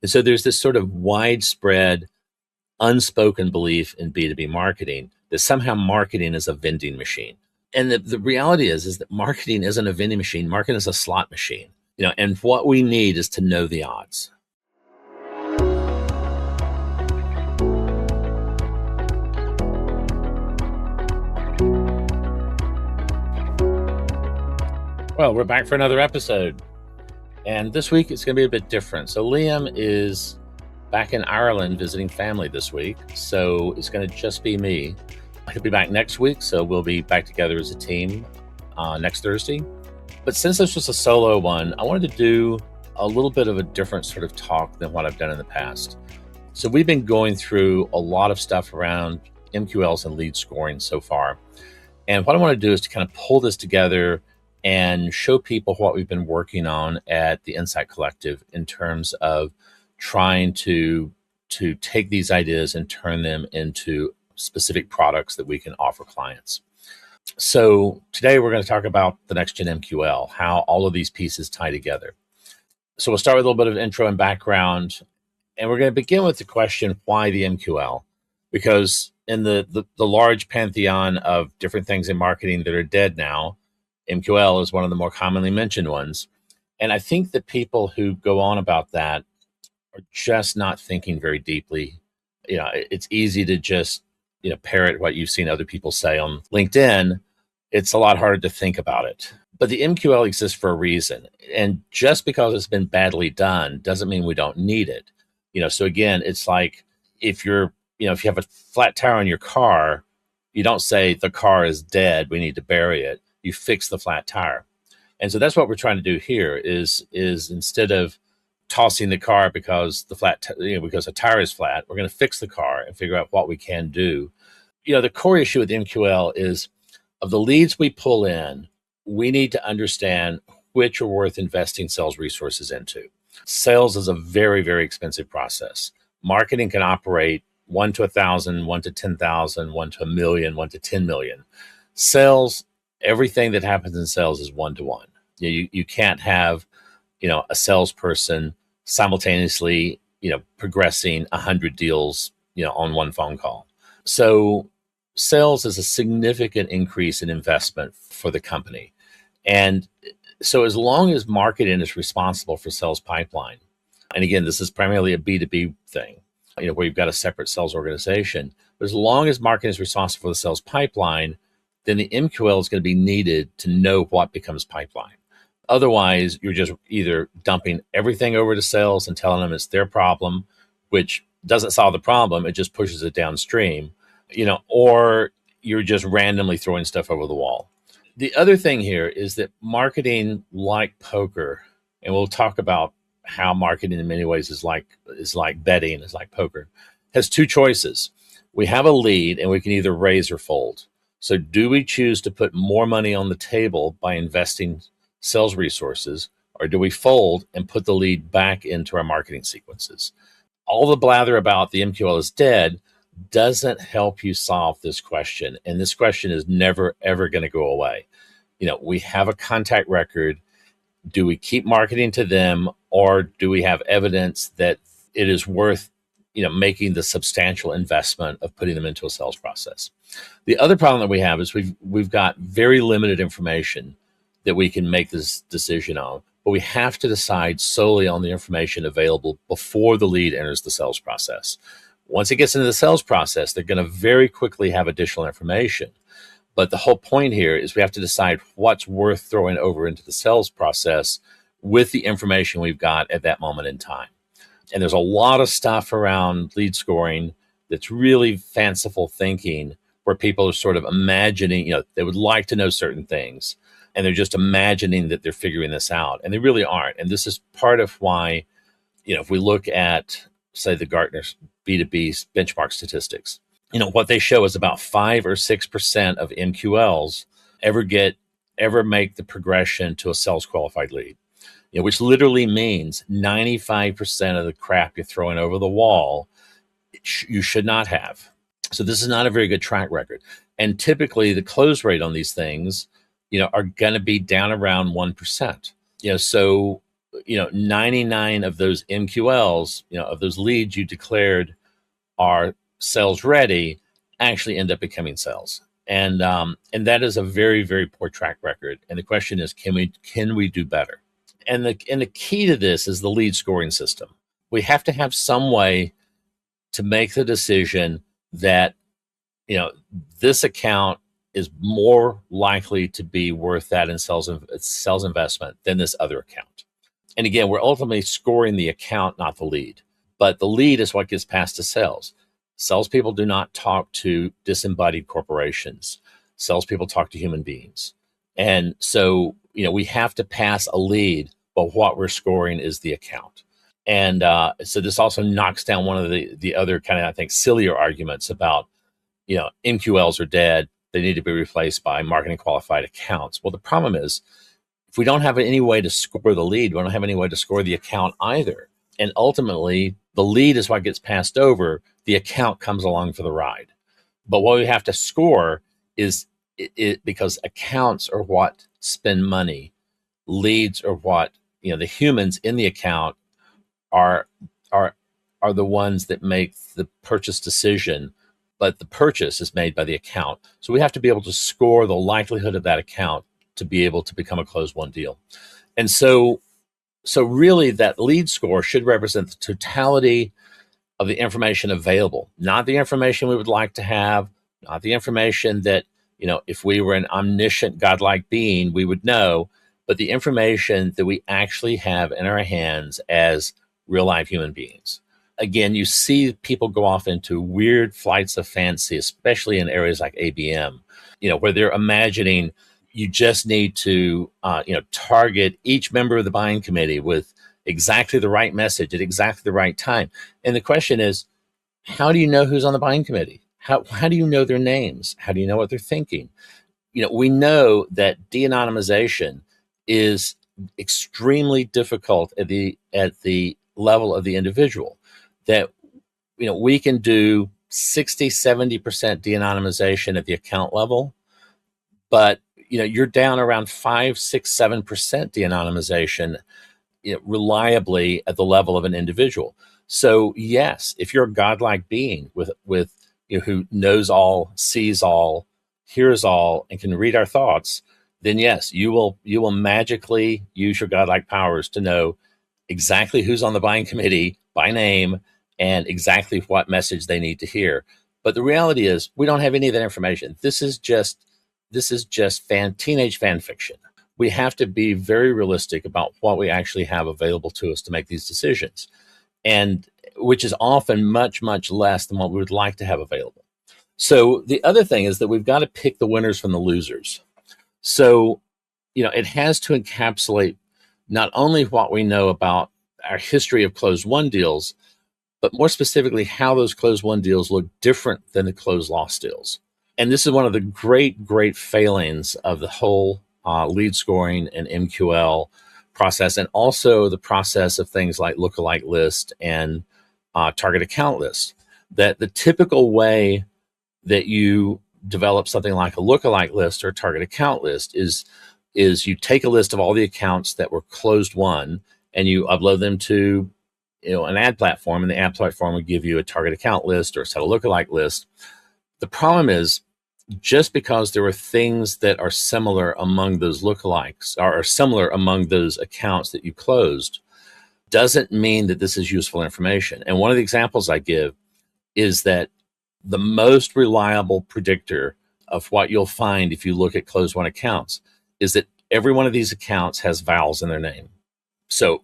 And so there's this sort of widespread, unspoken belief in B2B marketing that somehow marketing is a vending machine. And the reality is that marketing isn't a vending machine. Marketing is a slot machine, and what we need is to know the odds. Well, we're back for another episode. And this week it's going to be a bit different. So Liam is back in Ireland visiting family this week. So it's going to just be me. He'll be back next week. So we'll be back together as a team next Thursday. But since this was a solo one, I wanted to do a little bit of a different sort of talk than what I've done in the past. So we've been going through a lot of stuff around MQLs and lead scoring so far. And what I want to do is to kind of pull this together and show people what we've been working on at the Insight Collective in terms of trying to take these ideas and turn them into specific products that we can offer clients. So today we're going to talk about the NextGen MQL, how all of these pieces tie together. So we'll start with a little bit of intro and background, and we're going to begin with the question, why the MQL? Because in the large pantheon of different things in marketing that are dead now, MQL is one of the more commonly mentioned ones. And I think that people who go on about that are just not thinking very deeply. It's easy to just, parrot what you've seen other people say on LinkedIn. It's a lot harder to think about it. But the MQL exists for a reason. And just because it's been badly done doesn't mean we don't need it. So again, it's like if you have a flat tire on your car, you don't say the car is dead, we need to bury it. You fix the flat tire. And so that's what we're trying to do here is instead of tossing the car because because a tire is flat, we're going to fix the car and figure out what we can do. The core issue with MQL is of the leads we pull in, we need to understand which are worth investing sales resources into. Sales is a very, very expensive process. Marketing can operate 1 to 1,000, 1 to 10,000, 1 to 1 million, 1 to 10 million. Sales, everything that happens in sales is one-to-one. You can't have, a salesperson simultaneously, progressing 100 deals, on one phone call. So sales is a significant increase in investment for the company. And so as long as marketing is responsible for sales pipeline, and again, this is primarily a B2B thing, where you've got a separate sales organization, but as long as marketing is responsible for the sales pipeline, then the MQL is going to be needed to know what becomes pipeline. Otherwise, you're just either dumping everything over to sales and telling them it's their problem, which doesn't solve the problem, it just pushes it downstream, or you're just randomly throwing stuff over the wall. The other thing here is that marketing, like poker, and we'll talk about how marketing in many ways is like betting, is like poker, has two choices. We have a lead and we can either raise or fold. So do we choose to put more money on the table by investing sales resources, or do we fold and put the lead back into our marketing sequences? All the blather about the MQL is dead doesn't help you solve this question. And this question is never, ever going to go away. We have a contact record. Do we keep marketing to them, or do we have evidence that it is worth making the substantial investment of putting them into a sales process? The other problem that we have is we've got very limited information that we can make this decision on, but we have to decide solely on the information available before the lead enters the sales process. Once it gets into the sales process, they're going to very quickly have additional information. But the whole point here is we have to decide what's worth throwing over into the sales process with the information we've got at that moment in time. And there's a lot of stuff around lead scoring that's really fanciful thinking, where people are sort of imagining, they would like to know certain things, and they're just imagining that they're figuring this out, and they really aren't. And this is part of why, if we look at, say, the Gartner's B2B benchmark statistics, what they show is about 5 or 6% of MQLs ever make the progression to a sales qualified lead. Which literally means 95% of the crap you're throwing over the wall, you should not have. So this is not a very good track record. And typically the close rate on these things, are going to be down around 1%. So 99 of those MQLs, of those leads you declared are sales ready, actually end up becoming sales. And that is a very, very poor track record. And the question is, can we do better? And the key to this is the lead scoring system. We have to have some way to make the decision that, this account is more likely to be worth that in sales investment than this other account. And again, we're ultimately scoring the account, not the lead. But the lead is what gets passed to sales. Salespeople do not talk to disembodied corporations. Salespeople talk to human beings. And so, we have to pass a lead, but what we're scoring is the account. And so this also knocks down one of the other kind of, I think, sillier arguments about, MQLs are dead. They need to be replaced by marketing qualified accounts. Well, the problem is, if we don't have any way to score the lead, we don't have any way to score the account either. And ultimately, the lead is what gets passed over. The account comes along for the ride. But what we have to score is because accounts are what spend money. Leads are what, the humans in the account are the ones that make the purchase decision, but the purchase is made by the account. So we have to be able to score the likelihood of that account to be able to become a closed won deal. And so really that lead score should represent the totality of the information available, not the information we would like to have, not the information that, if we were an omniscient godlike being, we would know, but the information that we actually have in our hands as real life human beings. Again, you see people go off into weird flights of fancy, especially in areas like ABM, where they're imagining you just need to, target each member of the buying committee with exactly the right message at exactly the right time. And the question is, how do you know who's on the buying committee? How do you know their names? How do you know what they're thinking? We know that de-anonymization is extremely difficult at the level of the individual. That, we can do 60, 70% de-anonymization at the account level, but you're down around 5, 6, 7% de-anonymization, reliably at the level of an individual. So yes, if you're a godlike being with who knows all, sees all, hears all, and can read our thoughts, then yes, you will magically use your godlike powers to know exactly who's on the buying committee by name and exactly what message they need to hear. But the reality is, we don't have any of that information. This is just teenage fan fiction. We have to be very realistic about what we actually have available to us to make these decisions, and which is often much, much less than what we would like to have available. So the other thing is that we've got to pick the winners from the losers. So, it has to encapsulate not only what we know about our history of closed won deals, but more specifically, how those closed won deals look different than the closed lost deals. And this is one of the great, great failings of the whole lead scoring and MQL process, and also the process of things like lookalike list and target account list. That the typical way that you develop something like a lookalike list or target account list is you take a list of all the accounts that were closed won and you upload them to an ad platform, and the ad platform will give you a target account list or a set of lookalike list. The problem is, just because there are things that are similar among those lookalikes or are similar among those accounts that you closed doesn't mean that this is useful information. And one of the examples I give is that the most reliable predictor of what you'll find if you look at closed won accounts is that every one of these accounts has vowels in their name. So,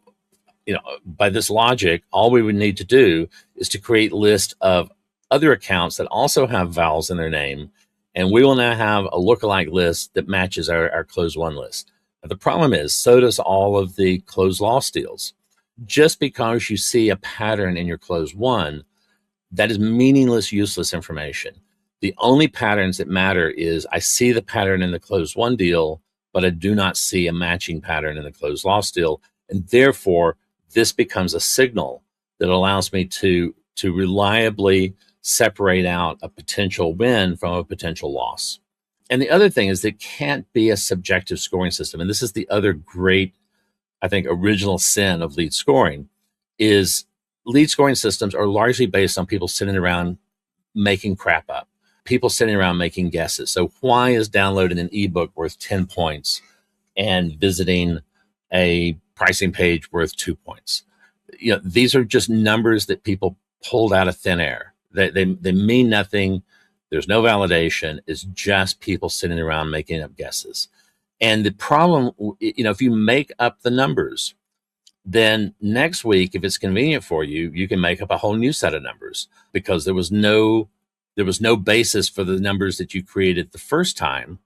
by this logic, all we would need to do is to create a list of other accounts that also have vowels in their name, and we will now have a lookalike list that matches our closed won list. Now, the problem is, so does all of the closed lost deals. Just because you see a pattern in your closed won, that is meaningless, useless information. The only patterns that matter is I see the pattern in the closed won deal, but I do not see a matching pattern in the closed lost deal. And therefore, this becomes a signal that allows me to reliably separate out a potential win from a potential loss. And the other thing is, it can't be a subjective scoring system. And this is the other great I think, original sin of lead scoring is lead scoring systems are largely based on people sitting around making crap up, people sitting around making guesses. So why is downloading an ebook worth 10 points and visiting a pricing page worth 2 points? These are just numbers that people pulled out of thin air. They mean nothing. There's no validation. It's just people sitting around making up guesses. And the problem, if you make up the numbers, then next week, if it's convenient for you, you can make up a whole new set of numbers because there was no basis for the numbers that you created the first time.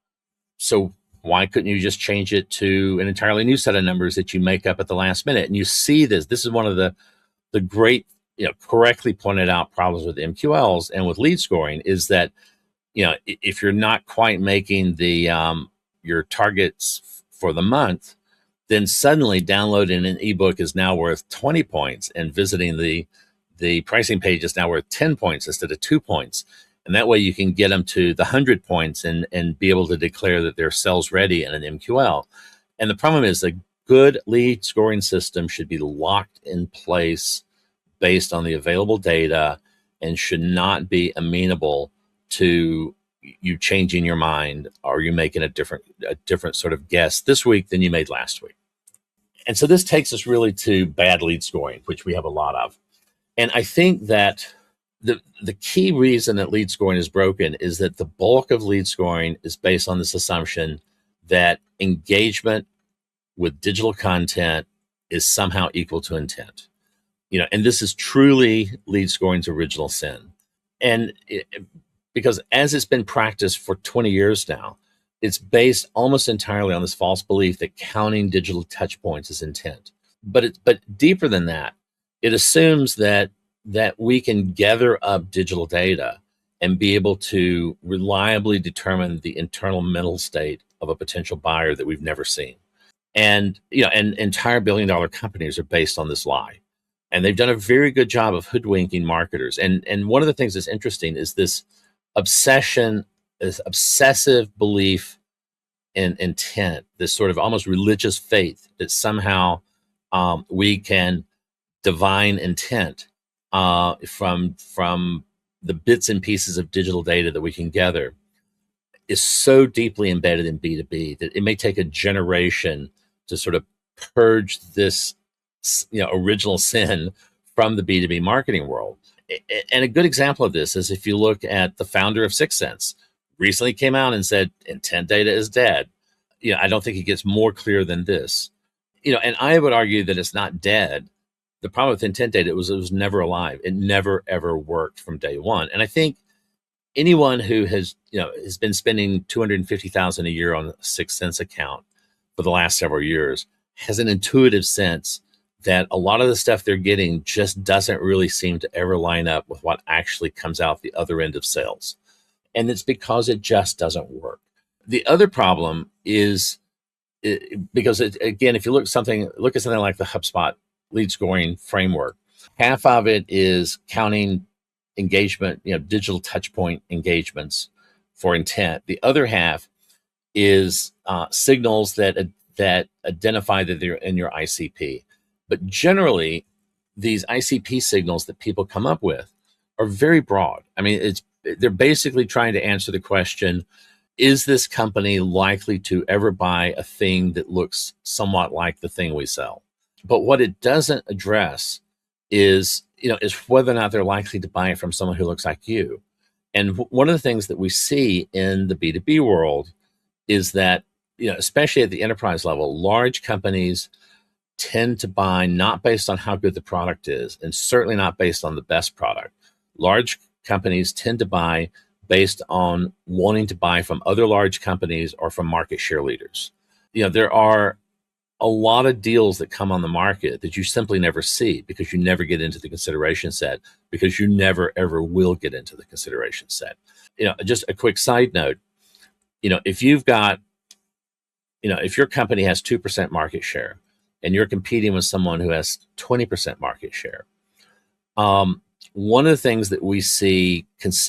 So why couldn't you just change it to an entirely new set of numbers that you make up at the last minute? And you see this is one of the great, correctly pointed out problems with MQLs and with lead scoring is that, if you're not quite making the your targets for the month, then suddenly downloading an ebook is now worth 20 points and visiting the pricing page is now worth 10 points instead of 2 points. And that way you can get them to the 100 points and be able to declare that they're sales ready in an MQL. And the problem is a good lead scoring system should be locked in place based on the available data and should not be amenable to you changing your mind or you making a different sort of guess this week than you made last week. And so this takes us really to bad lead scoring, which we have a lot of. And I think that the key reason that lead scoring is broken is that the bulk of lead scoring is based on this assumption that engagement with digital content is somehow equal to intent. And this is truly lead scoring's original sin. And because as it's been practiced for 20 years now, it's based almost entirely on this false belief that counting digital touch points is intent. But deeper than that, it assumes that we can gather up digital data and be able to reliably determine the internal mental state of a potential buyer that we've never seen. And and entire billion-dollar companies are based on this lie. And they've done a very good job of hoodwinking marketers. And one of the things that's interesting is this obsession, this obsessive belief in intent, this sort of almost religious faith that somehow we can divine intent from the bits and pieces of digital data that we can gather is so deeply embedded in B2B that it may take a generation to sort of purge this original sin from the B2B marketing world. And a good example of this is if you look at the founder of 6 Sense, recently came out and said intent data is dead. I don't think it gets more clear than this. And I would argue that it's not dead. The problem with intent data it was never alive. It never ever worked from day one. And I think anyone who has been spending $250,000 a year on a 6 Sense account for the last several years has an intuitive sense that a lot of the stuff they're getting just doesn't really seem to ever line up with what actually comes out the other end of sales. And it's because it just doesn't work. The other problem is because again, if you look at something like the HubSpot lead scoring framework, half of it is counting engagement, digital touch point engagements for intent. The other half is signals that identify that they're in your ICP. But generally, these ICP signals that people come up with are very broad. I mean, they're basically trying to answer the question, is this company likely to ever buy a thing that looks somewhat like the thing we sell? But what it doesn't address is whether or not they're likely to buy it from someone who looks like you. And one of the things that we see in the B2B world is that, especially at the enterprise level, large companies tend to buy not based on how good the product is, and certainly not based on the best product. Large companies tend to buy based on wanting to buy from other large companies or from market share leaders. There are a lot of deals that come on the market that you simply never see because you never get into the consideration set, because you never ever will get into the consideration set. Just a quick side note, if you've got, if your company has 2% market share and you're competing with someone who has 20% market share, one of the things that we see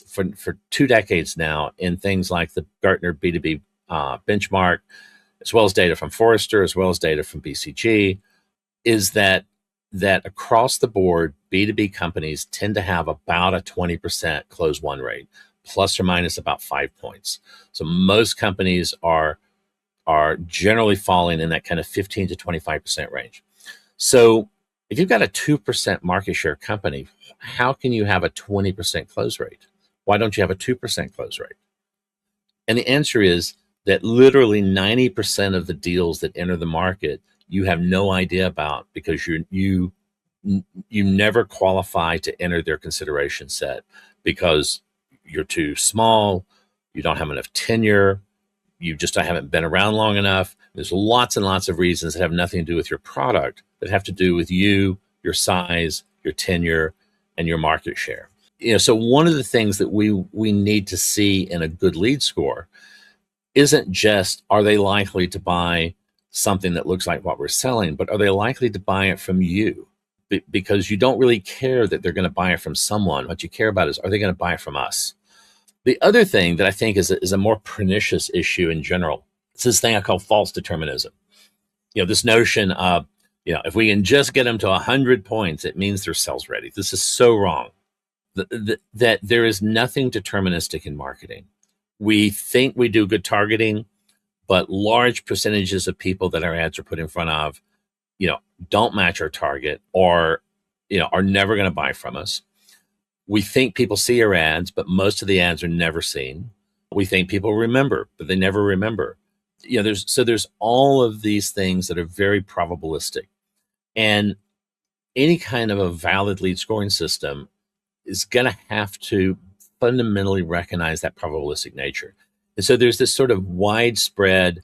for 2 decades now in things like the Gartner B2B benchmark, as well as data from Forrester, as well as data from BCG, is that across the board, B2B companies tend to have about a 20% close won rate, plus or minus about 5 points. So most companies are generally falling in that kind of 15 to 25% range. So if you've got a 2% market share company, how can you have a 20% close rate? Why don't you have a 2% close rate? And the answer is that literally 90% of the deals that enter the market, you have no idea about because you never qualify to enter their consideration set because you're too small, you don't have enough tenure, you just haven't been around long enough. There's lots and lots of reasons that have nothing to do with your product, that have to do with you, your size, your tenure, and your market share. So one of the things that we need to see in a good lead score isn't just, are they likely to buy something that looks like what we're selling, but are they likely to buy it from you? Because you don't really care that they're going to buy it from someone. What you care about is, are they going to buy it from us? The other thing that I think is a more pernicious issue in general, it's this thing I call false determinism. This notion of, if we can just get them to 100 points, it means they're sales ready. This is so wrong. That there is nothing deterministic in marketing. We think we do good targeting, but large percentages of people that our ads are put in front of, don't match our target or, are never going to buy from us. We think people see our ads, but most of the ads are never seen. We think people remember, but they never remember. There's all of these things that are very probabilistic. And any kind of a valid lead scoring system is going to have to fundamentally recognize that probabilistic nature. And so there's this sort of widespread,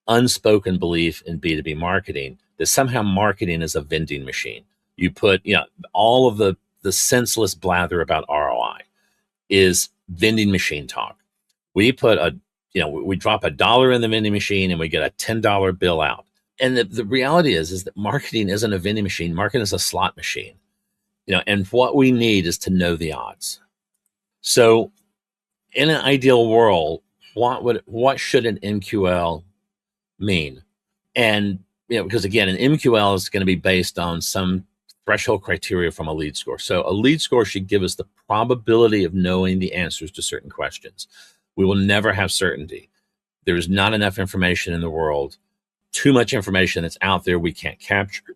unspoken belief in B2B marketing that somehow marketing is a vending machine. You put, all of the senseless blather about ROI is vending machine talk. We put we drop $1 in the vending machine and we get a $10 bill out. And the reality is that marketing isn't a vending machine. Marketing is a slot machine. And what we need is to know the odds. So in an ideal world, what should an MQL mean? And, because again, an MQL is going to be based on some threshold criteria from a lead score. So a lead score should give us the probability of knowing the answers to certain questions. We will never have certainty. There's not enough information in the world. Too much information that's out there we can't capture.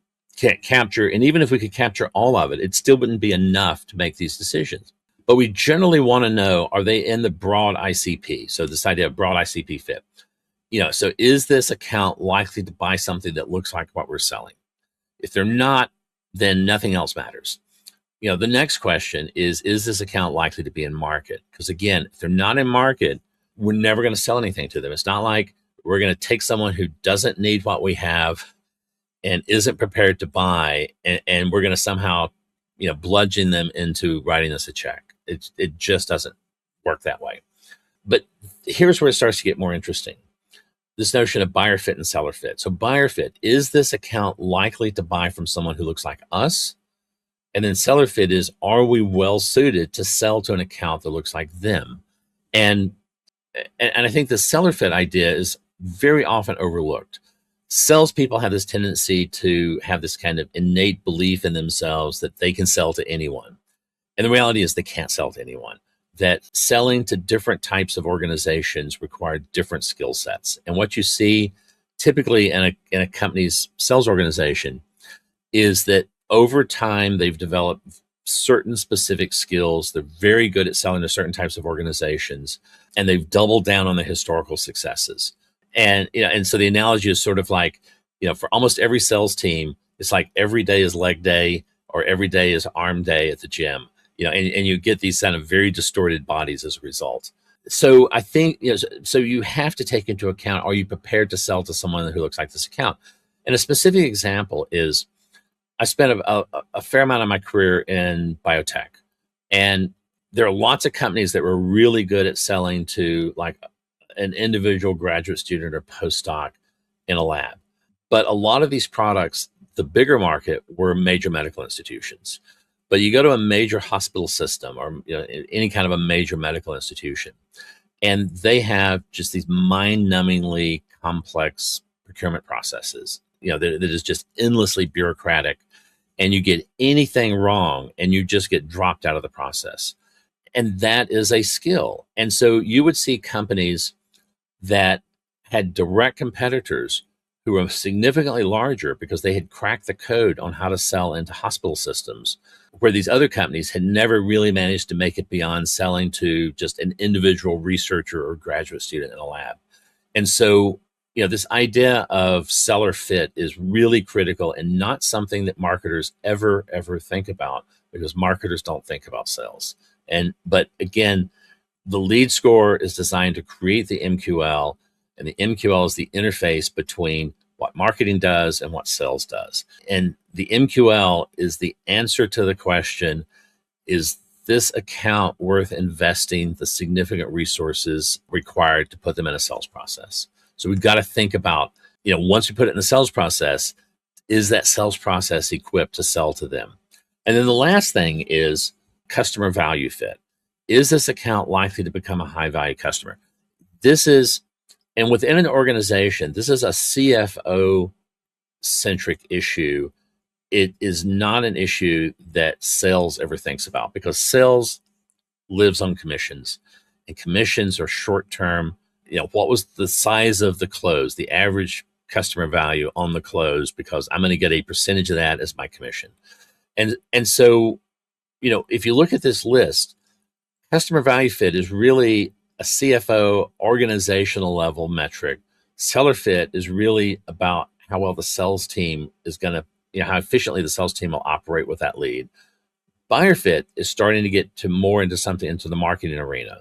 And even if we could capture all of it, it still wouldn't be enough to make these decisions. But we generally want to know, are they in the broad ICP? So this idea of broad ICP fit. So is this account likely to buy something that looks like what we're selling? If they're not, then nothing else matters. The next question is this account likely to be in market? Because again, if they're not in market, we're never going to sell anything to them. It's not like we're going to take someone who doesn't need what we have and isn't prepared to buy, and we're going to somehow, bludgeon them into writing us a check. It just doesn't work that way. But here's where it starts to get more interesting. This notion of buyer fit and seller fit. So buyer fit, is this account likely to buy from someone who looks like us? And then seller fit is, are we well suited to sell to an account that looks like them? And I think the seller fit idea is very often overlooked. Salespeople have this tendency to have this kind of innate belief in themselves that they can sell to anyone. And the reality is they can't sell to anyone. That selling to different types of organizations require different skill sets. And what you see typically in a company's sales organization is that over time, they've developed certain specific skills. They're very good at selling to certain types of organizations, and they've doubled down on the historical successes. And, and so the analogy is sort of like, for almost every sales team, it's like every day is leg day or every day is arm day at the gym, and you get these kind of very distorted bodies as a result. So I think, so you have to take into account, are you prepared to sell to someone who looks like this account? And a specific example is, I spent a fair amount of my career in biotech, and there are lots of companies that were really good at selling to like an individual graduate student or postdoc in a lab. But a lot of these products, the bigger market, were major medical institutions. But you go to a major hospital system or any kind of a major medical institution, and they have just these mind-numbingly complex procurement processes. that is just endlessly bureaucratic, and you get anything wrong and you just get dropped out of the process. And that is a skill. And so you would see companies that had direct competitors who were significantly larger because they had cracked the code on how to sell into hospital systems, where these other companies had never really managed to make it beyond selling to just an individual researcher or graduate student in a lab. And so, this idea of seller fit is really critical and not something that marketers ever think about, because marketers don't think about sales. But again, the lead score is designed to create the MQL, and the MQL is the interface between what marketing does and what sales does. And the MQL is the answer to the question, is this account worth investing the significant resources required to put them in a sales process? So we've got to think about, once we put it in the sales process, is that sales process equipped to sell to them? And then the last thing is customer value fit. Is this account likely to become a high value customer? And within an organization, this is a CFO centric issue. It is not an issue that sales ever thinks about, because sales lives on commissions, and commissions are short term. What was the size of the close, the average customer value on the close, because I'm going to get a percentage of that as my commission. And so, if you look at this list, customer value fit is really a CFO organizational level metric. Seller fit is really about how well the sales team is going to, how efficiently the sales team will operate with that lead. Buyer fit is starting to get to more into the marketing arena.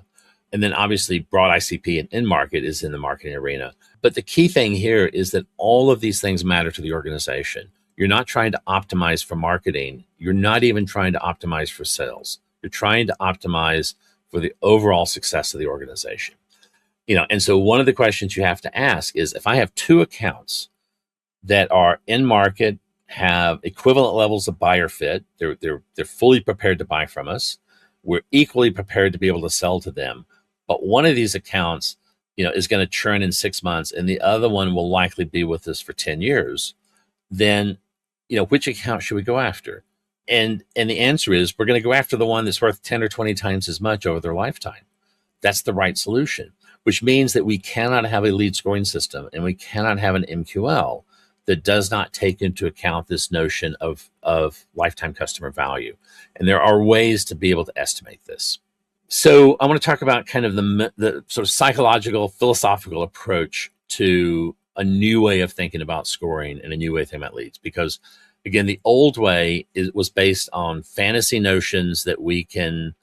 And then obviously broad ICP and in-market is in the marketing arena. But the key thing here is that all of these things matter to the organization. You're not trying to optimize for marketing. You're not even trying to optimize for sales. You're trying to optimize for the overall success of the organization. And so one of the questions you have to ask is, if I have two accounts that are in market, have equivalent levels of buyer fit, they're fully prepared to buy from us, we're equally prepared to be able to sell to them, but one of these accounts, is going to churn in 6 months, and the other one will likely be with us for 10 years, then, which account should we go after? And the answer is, we're going to go after the one that's worth 10 or 20 times as much over their lifetime. That's the right solution, which means that we cannot have a lead scoring system, and we cannot have an MQL that does not take into account this notion of lifetime customer value. And there are ways to be able to estimate this. So I want to talk about kind of the sort of psychological, philosophical approach to a new way of thinking about scoring and a new way of thinking about leads. Because again, the old way was based on fantasy notions that we can,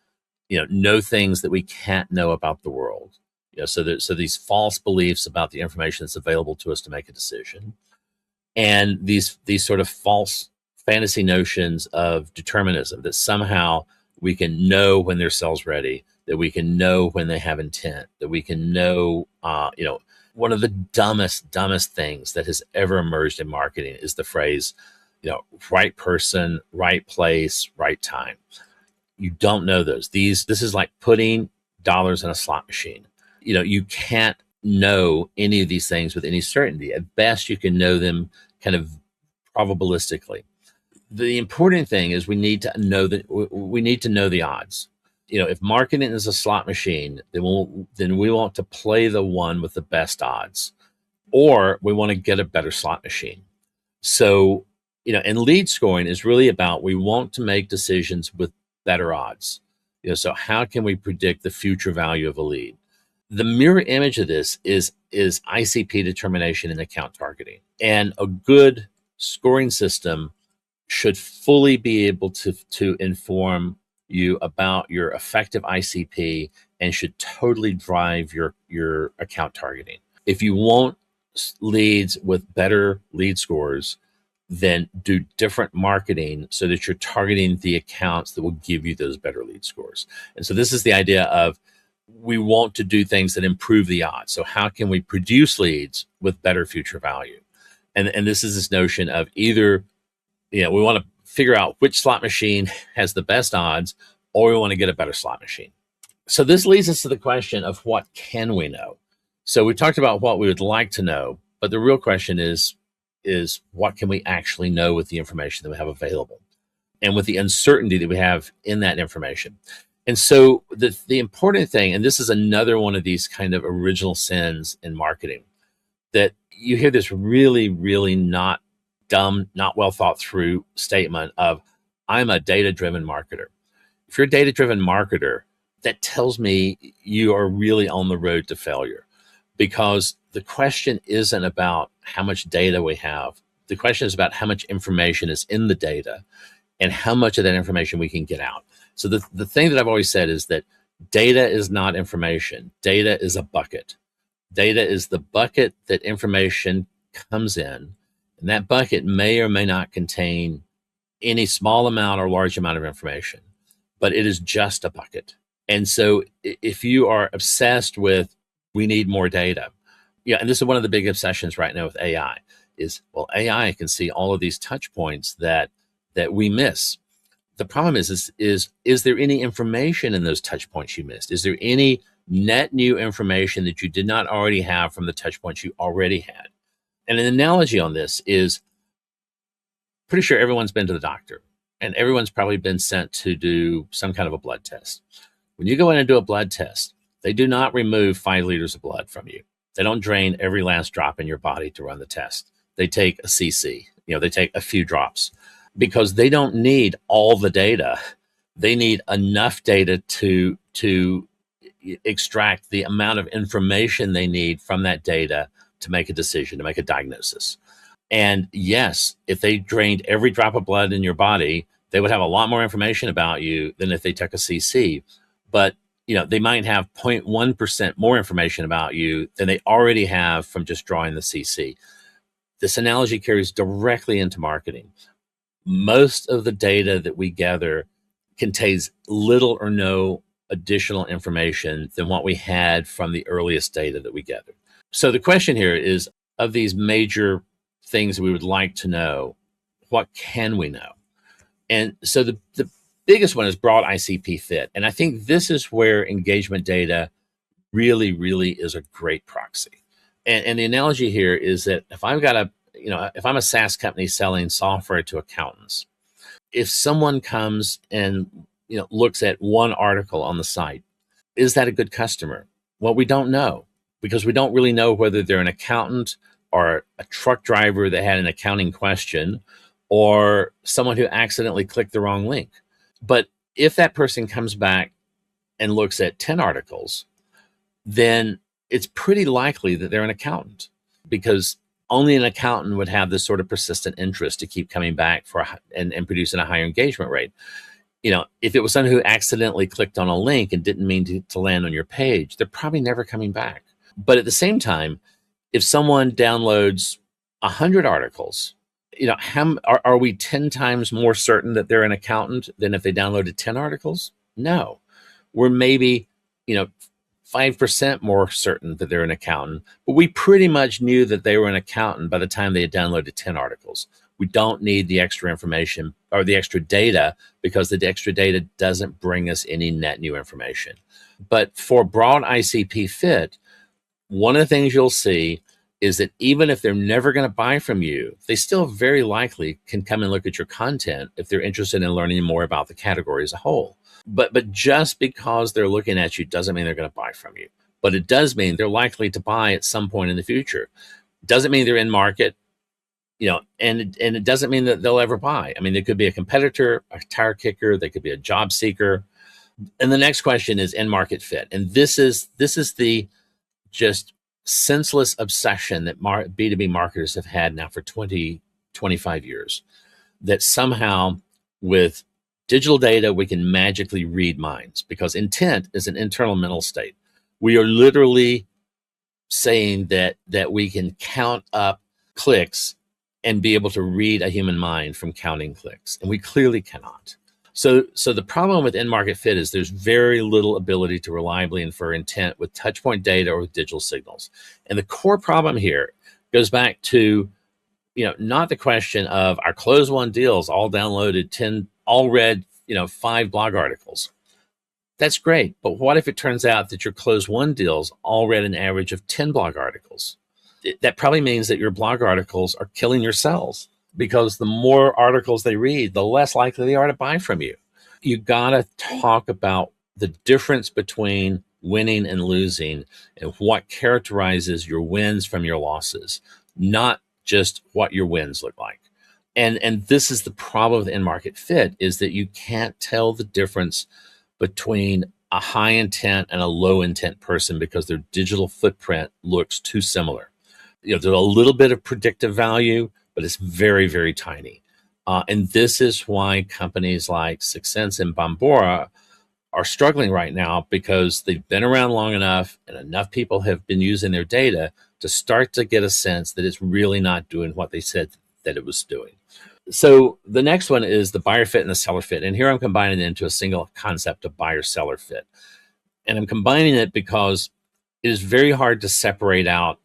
know things that we can't know about the world. So these false beliefs about the information that's available to us to make a decision, and these sort of false fantasy notions of determinism, that somehow we can know when they're sales ready, that we can know when they have intent, that we can know, one of the dumbest things that has ever emerged in marketing is the phrase, right person, right place, right time. You don't know those. This is like putting dollars in a slot machine. You can't know any of these things with any certainty. At best, you can know them kind of probabilistically. The important thing is we need to know the odds. If marketing is a slot machine, then we want to play the one with the best odds, or we want to get a better slot machine. So, and lead scoring is really about, we want to make decisions with better odds. So how can we predict the future value of a lead? The mirror image of this is ICP determination and account targeting. And a good scoring system should fully be able to inform you about your effective ICP, and should totally drive your account targeting. If you want leads with better lead scores, then do different marketing so that you're targeting the accounts that will give you those better lead scores. And so this is the idea of, we want to do things that improve the odds. So how can we produce leads with better future value? And this is this notion of either, we want to figure out which slot machine has the best odds, or we want to get a better slot machine. So this leads us to the question of, what can we know? So we talked about what we would like to know, but the real question is, is what can we actually know with the information that we have available and with the uncertainty that we have in that information. And so the important thing, and this is another one of these kind of original sins in marketing, that you hear this really, really not dumb, not well thought through statement of, I'm a data-driven marketer. If you're a data-driven marketer, that tells me you are really on the road to failure, because the question isn't about how much data we have. The question is about how much information is in the data and how much of that information we can get out. So the thing that I've always said is that data is not information. Data is a bucket. Data is the bucket that information comes in, and that bucket may or may not contain any small amount or large amount of information, but it is just a bucket. And so if you are obsessed with, we need more data, and this is one of the big obsessions right now with AI is, well, AI can see all of these touch points that we miss. The problem is there any information in those touch points you missed? Is there any net new information that you did not already have from the touch points you already had? And an analogy on this is, pretty sure everyone's been to the doctor and everyone's probably been sent to do some kind of a blood test. When you go in and do a blood test, they do not remove 5 liters of blood from you. They don't drain every last drop in your body to run the test. They take a cc, they take a few drops, because they don't need all the data. They need enough data to extract the amount of information they need from that data to make a decision, to make a diagnosis. And yes, if they drained every drop of blood in your body, they would have a lot more information about you than if they took a cc. But they might have 0.1% more information about you than they already have from just drawing the cc. This analogy carries directly into marketing. Most of the data that we gather contains little or no additional information than what we had from the earliest data that we gathered. So the question here is, of these major things we would like to know, what can we know? And so the biggest one is broad ICP fit. And I think this is where engagement data really, really is a great proxy. And the analogy here is that if I've got if I'm a SaaS company selling software to accountants, if someone comes and looks at one article on the site, is that a good customer? Well, we don't know, because we don't really know whether they're an accountant or a truck driver that had an accounting question or someone who accidentally clicked the wrong link. But if that person comes back and looks at 10 articles, then it's pretty likely that they're an accountant, because only an accountant would have this sort of persistent interest to keep coming back and producing a higher engagement rate. If it was someone who accidentally clicked on a link and didn't mean to land on your page, they're probably never coming back. But at the same time, if someone downloads 100 articles, are we 10 times more certain that they're an accountant than if they downloaded 10 articles? No. We're maybe, 5% more certain that they're an accountant, but we pretty much knew that they were an accountant by the time they had downloaded 10 articles. We don't need the extra information or the extra data, because the extra data doesn't bring us any net new information. But for broad ICP fit, one of the things you'll see is that even if they're never going to buy from you, they still very likely can come and look at your content if they're interested in learning more about the category as a whole. But just because they're looking at you doesn't mean they're going to buy from you. But it does mean they're likely to buy at some point in the future. Doesn't mean they're in market, and it doesn't mean that they'll ever buy. I mean, they could be a competitor, a tire kicker, they could be a job seeker. And the next question is in market fit. And this is the just senseless obsession that B2B marketers have had now for 20, 25 years, that somehow with digital data, we can magically read minds, because intent is an internal mental state. We are literally saying that we can count up clicks and be able to read a human mind from counting clicks, and we clearly cannot. So the problem with in-market fit is there's very little ability to reliably infer intent with touchpoint data or with digital signals. And the core problem here goes back to, not the question of our close one deals all downloaded 10, all read, 5 blog articles. That's great. But what if it turns out that your close one deals all read an average of 10 blog articles? that probably means that your blog articles are killing your sales, because the more articles they read, the less likely they are to buy from you. You got to talk about the difference between winning and losing and what characterizes your wins from your losses, not just what your wins look like. And this is the problem with in-market fit, is that you can't tell the difference between a high intent and a low intent person because their digital footprint looks too similar. There's a little bit of predictive value, but it's very, very tiny. And this is why companies like Sixsense and Bombora are struggling right now, because they've been around long enough and enough people have been using their data to start to get a sense that it's really not doing what they said that it was doing. So the next one is the buyer fit and the seller fit. And here I'm combining it into a single concept of buyer-seller fit. And I'm combining it because it is very hard to separate out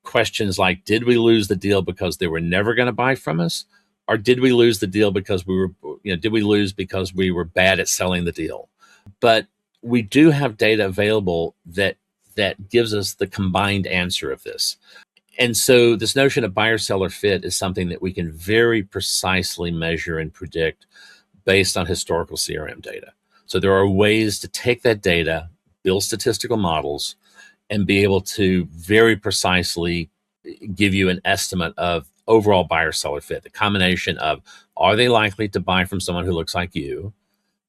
questions like, did we lose the deal because they were never going to buy from us? Or did we lose the deal because did we lose because we were bad at selling the deal? But we do have data available that gives us the combined answer of this. And so this notion of buyer-seller fit is something that we can very precisely measure and predict based on historical CRM data. So there are ways to take that data, build statistical models, and be able to very precisely give you an estimate of overall buyer-seller fit. The combination of, are they likely to buy from someone who looks like you?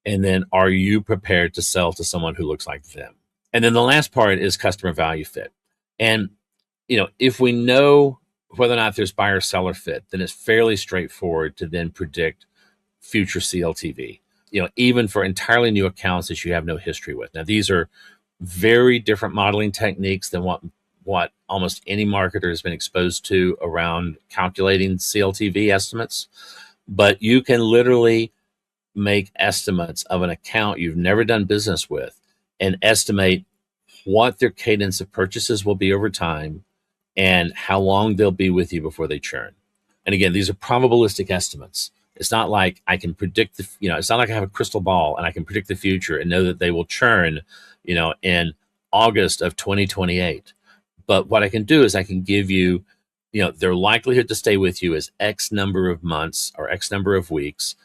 And then, are you prepared to sell to someone who looks like them? And then the last part is customer value fit. And if we know whether or not there's buyer-seller fit, then it's fairly straightforward to then predict future CLTV, even for entirely new accounts that you have no history with. Now, these are very different modeling techniques than what almost any marketer has been exposed to around calculating CLTV estimates. But you can literally make estimates of an account you've never done business with and estimate what their cadence of purchases will be over time and how long they'll be with you before they churn. And again, these are probabilistic estimates. It's not like I can predict it's not like I have a crystal ball and I can predict the future and know that they will churn, in August of 2028. But what I can do is I can give you, their likelihood to stay with you is X number of months or X number of weeks,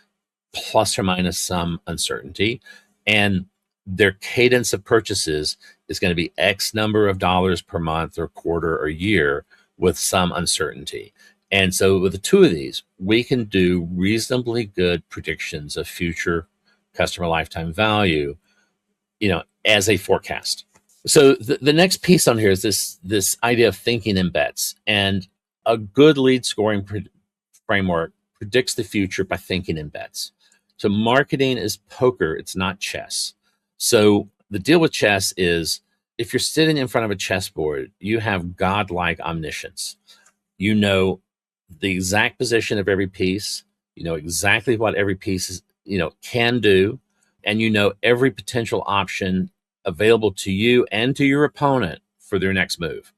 plus or minus some uncertainty. And their cadence of purchases is going to be X number of dollars per month or quarter or year with some uncertainty. And so with the two of these, we can do reasonably good predictions of future customer lifetime value, as a forecast. So the next piece on here is this idea of thinking in bets. And a good lead scoring framework predicts the future by thinking in bets. So marketing is poker, it's not chess. So the deal with chess is, if you're sitting in front of a chessboard, you have godlike omniscience. You know the exact position of every piece. You know exactly what every piece is, can do, and you know every potential option available to you and to your opponent for their next move.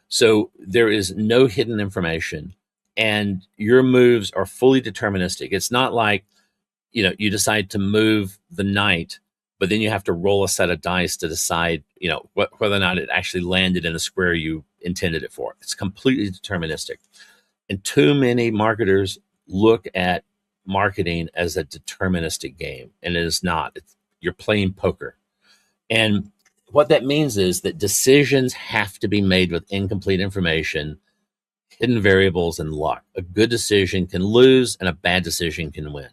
So there is no hidden information, and your moves are fully deterministic. It's not like, you decide to move the knight, but then you have to roll a set of dice to decide, whether or not it actually landed in the square you intended it for. It's completely deterministic. And too many marketers look at marketing as a deterministic game, and it is not. You're playing poker. And what that means is that decisions have to be made with incomplete information, hidden variables, and luck. A good decision can lose, and a bad decision can win.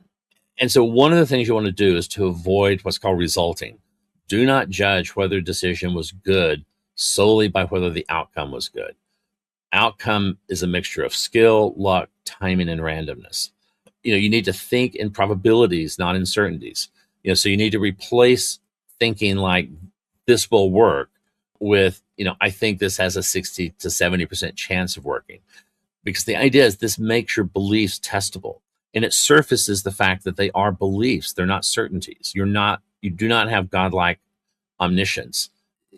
And so one of the things you want to do is to avoid what's called resulting. Do not judge whether a decision was good solely by whether the outcome was good. Outcome is a mixture of skill, luck, timing, and randomness. You need to think in probabilities, not in certainties. So you need to replace thinking like this will work with, I think this has a 60 to 70% chance of working. Because the idea is this makes your beliefs testable. And it surfaces the fact that they are beliefs. They're not certainties. You do not have godlike omniscience.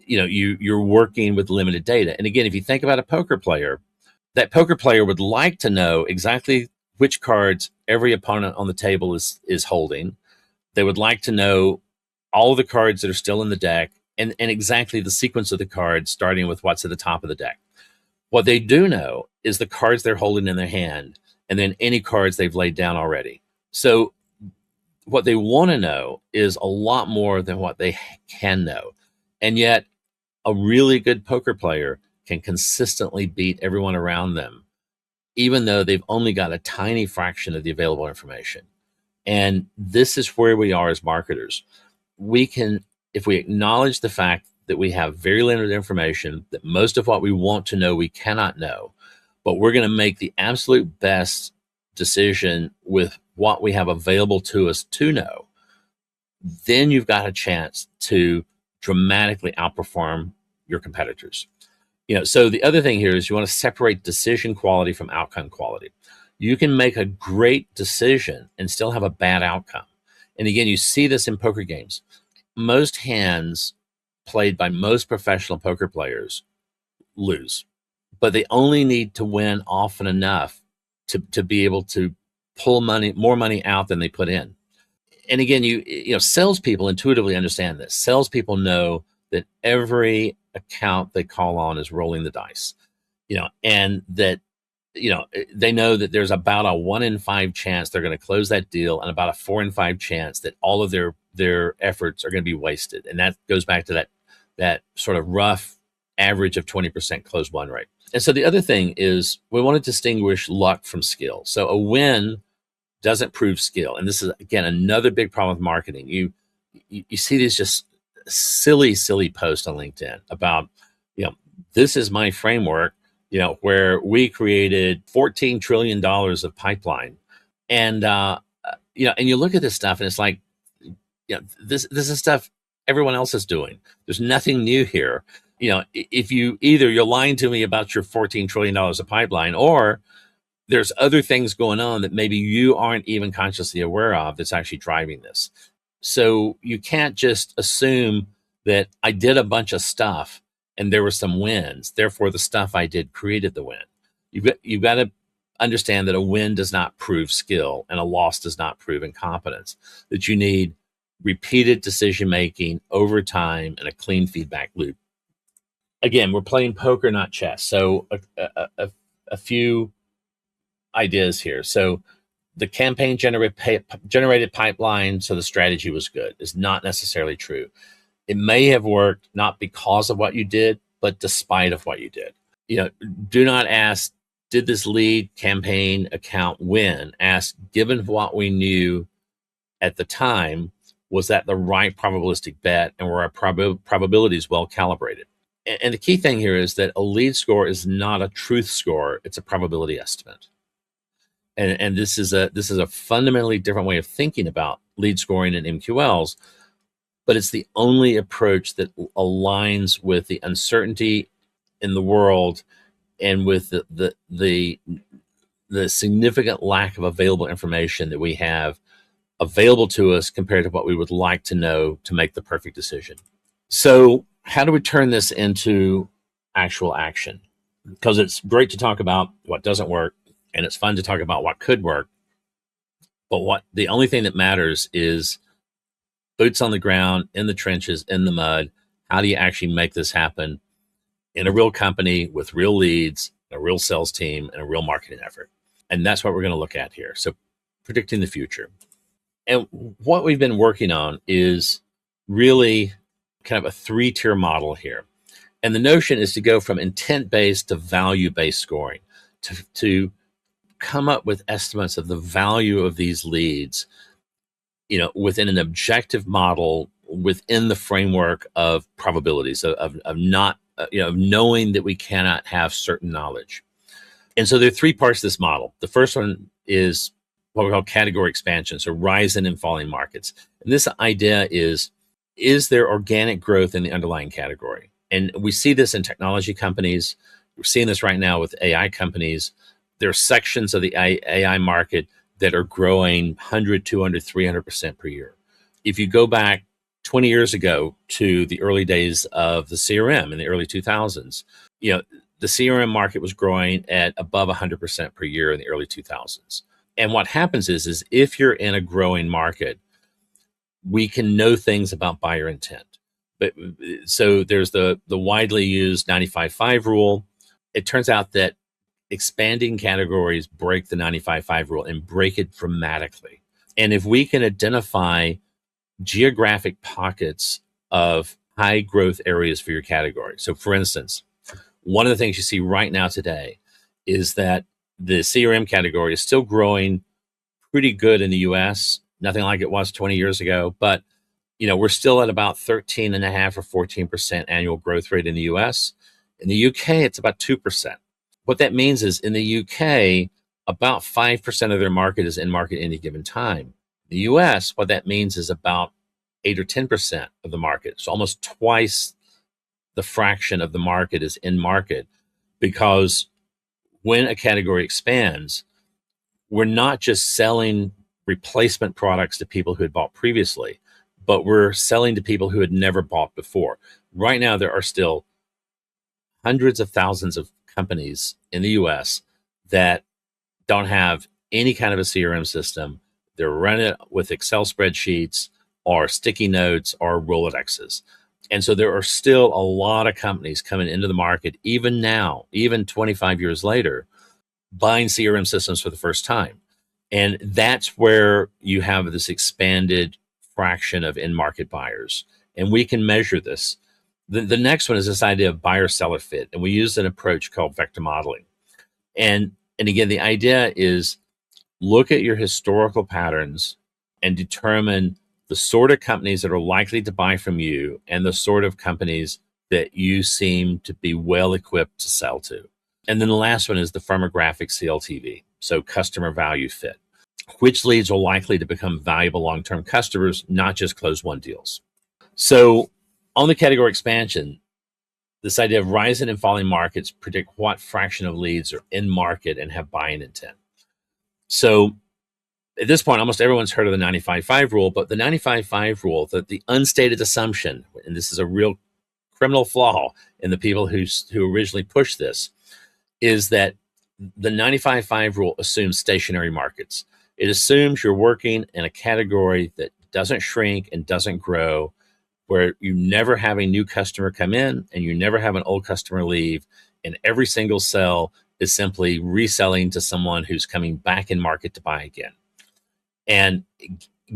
You're working with limited data. And again, if you think about a poker player, that poker player would like to know exactly which cards every opponent on the table is holding. They would like to know all the cards that are still in the deck and exactly the sequence of the cards, starting with what's at the top of the deck. What they do know is the cards they're holding in their hand, and then any cards they've laid down already. So what they want to know is a lot more than what they can know. And yet a really good poker player can consistently beat everyone around them, even though they've only got a tiny fraction of the available information. And this is where we are as marketers. We can, if we acknowledge the fact that we have very limited information, that most of what we want to know we cannot know, but we're going to make the absolute best decision with what we have available to us to know, then you've got a chance to dramatically outperform your competitors. So the other thing here is you want to separate decision quality from outcome quality. You can make a great decision and still have a bad outcome. And again, you see this in poker games. Most hands played by most professional poker players lose, but they only need to win often enough to be able to pull more money out than they put in. And again, salespeople intuitively understand this. Salespeople know that every account they call on is rolling the dice, and that, they know that there's about a 1 in 5 chance they're going to close that deal, and about a 4 in 5 chance that all of their efforts are going to be wasted. And that goes back to that sort of rough average of 20% close won rate. And so the other thing is we want to distinguish luck from skill. So a win doesn't prove skill. And this is, again, another big problem with marketing. You see these just silly posts on LinkedIn about, this is my framework, where we created $14 trillion of pipeline. And, and you look at this stuff and it's like, this is stuff everyone else is doing. There's nothing new here. If you're lying to me about your $14 trillion of pipeline, or there's other things going on that maybe you aren't even consciously aware of that's actually driving this. So you can't just assume that I did a bunch of stuff and there were some wins, therefore the stuff I did created the win. You've got to understand that a win does not prove skill and a loss does not prove incompetence, that you need repeated decision-making over time and a clean feedback loop. Again, we're playing poker, not chess. So a few ideas here. So the campaign generated pipeline, so the strategy was good, is not necessarily true. It may have worked not because of what you did, but despite of what you did. Do not ask, did this lead campaign account win? Ask, given what we knew at the time, was that the right probabilistic bet, and were our probabilities well calibrated? And the key thing here is that a lead score is not a truth score; it's a probability estimate. And this is a fundamentally different way of thinking about lead scoring and MQLs, but it's the only approach that aligns with the uncertainty in the world and with the significant lack of available information that we have available to us compared to what we would like to know to make the perfect decision. So how do we turn this into actual action? Because it's great to talk about what doesn't work, and it's fun to talk about what could work, but the only thing that matters is boots on the ground, in the trenches, in the mud. How do you actually make this happen in a real company with real leads, a real sales team, and a real marketing effort? And that's what we're going to look at here. So predicting the future. And what we've been working on is really kind of a 3-tier model here. And the notion is to go from intent-based to value-based scoring, to come up with estimates of the value of these leads, within an objective model, within the framework of probabilities, of not, knowing that we cannot have certain knowledge. And so there are 3 parts to this model. The first one is what we call category expansion, so rising and falling markets. And this idea is there organic growth in the underlying category? And we see this in technology companies. We're seeing this right now with AI companies. There are sections of the AI market that are growing 100, 200, 300% per year. If you go back 20 years ago to the early days of the CRM in the early 2000s, the CRM market was growing at above 100% per year in the early 2000s. And what happens is if you're in a growing market, we can know things about buyer intent. But so there's the widely used 95-5 rule. it turns out that expanding categories break the 95-5 rule and break it dramatically. And if we can identify geographic pockets of high growth areas for your category. So for instance, one of the things you see right now today is that the CRM category is still growing pretty good in the US, nothing like it was 20 years ago, but we're still at about 13.5 or 14% annual growth rate in the US. In the UK, it's about 2%. What that means is in the UK, about 5% of their market is in market at any given time. The US, what that means is about 8 or 10% of the market. So almost twice the fraction of the market is in market, because when a category expands, we're not just selling replacement products to people who had bought previously, but we're selling to people who had never bought before. Right now, there are still hundreds of thousands of companies in the US that don't have any kind of a CRM system. They're running it with Excel spreadsheets or sticky notes or Rolodexes. And so there are still a lot of companies coming into the market, even now, even 25 years later, buying CRM systems for the first time. And that's where you have this expanded fraction of in-market buyers. And we can measure this. The next one is this idea of buyer-seller fit. And we use an approach called vector modeling. And again, the idea is look at your historical patterns and determine the sort of companies that are likely to buy from you and the sort of companies that you seem to be well equipped to sell to. And then the last one is the Firmographic CLTV, so customer value fit. Which leads are likely to become valuable long-term customers, not just close-won deals. So on the category expansion, this idea of rising and falling markets predict what fraction of leads are in market and have buying intent. So at this point, almost everyone's heard of the 95-5 rule, but the 95-5 rule, the unstated assumption, and this is a real criminal flaw in the people who originally pushed this, is that the 95-5 rule assumes stationary markets. It assumes you're working in a category that doesn't shrink and doesn't grow, where you never have a new customer come in and you never have an old customer leave, and every single sell is simply reselling to someone who's coming back in market to buy again. And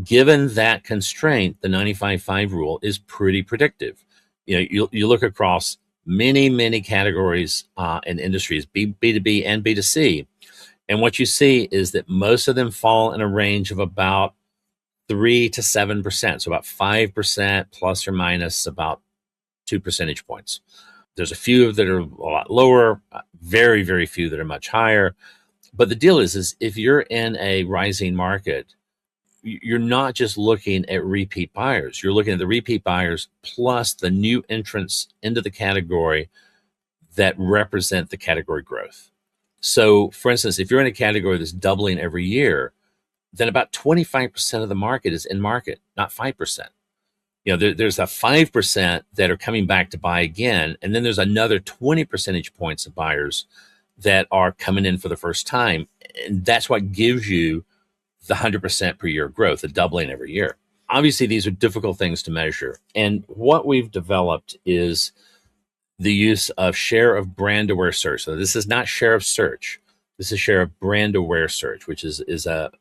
given that constraint, the 95-5 rule is pretty predictive. You look across many categories and industries, B2B and B2C, and what you see is that most of them fall in a range of about 3 to 7%, so about 5% plus or minus about 2 percentage points. There's a few that are a lot lower, very few that are much higher. But the deal is if you're in a rising market, you're not just looking at repeat buyers. You're looking at the repeat buyers plus the new entrants into the category that represent the category growth. So, for instance, if you're in a category that's doubling every year, then about 25% of the market is in market, not 5%. There's a 5% that are coming back to buy again, and then there's another 20 percentage points of buyers that are coming in for the first time. And that's what gives you the 100% per year growth, the doubling every year. Obviously, these are difficult things to measure. And what we've developed is the use of share of brand aware search. So this is not share of search. This is share of brand aware search, which is a